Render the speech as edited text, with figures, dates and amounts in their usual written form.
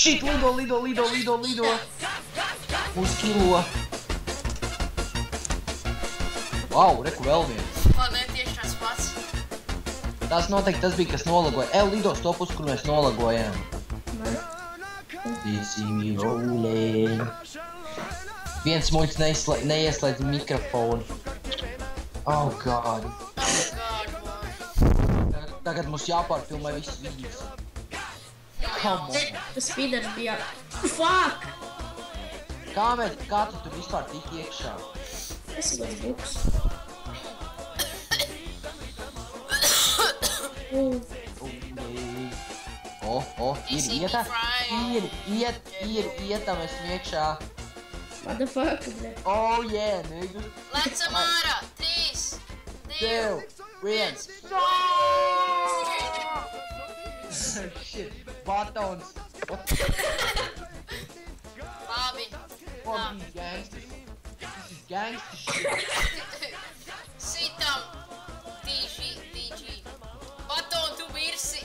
Shit, lido. Uz kilo. Wow, reku vēl viens. O, ne, tieši tāds pats. Tas noteikti tas bija, kas nolagoja. Lido stop uz, kur mēs nolagojām. Easy rolling. Viens muļķis neieslēdz mikrofonu. Oh god. Tagad mums jāpārfilmē viss vīdīs. Come on. Tas speeders bija... Fuck! Kā tu tur vispār tik iekšā? Es būs buks. Ietam esmu iekšā. What the fuck, bļa? Oh yeah, nigga. Lecam ārā! 3, 2, 1. Shit, batons. labi. Fuck these gangsters. This is gangster shit. Sitam. DG. Baton, tu mirsi.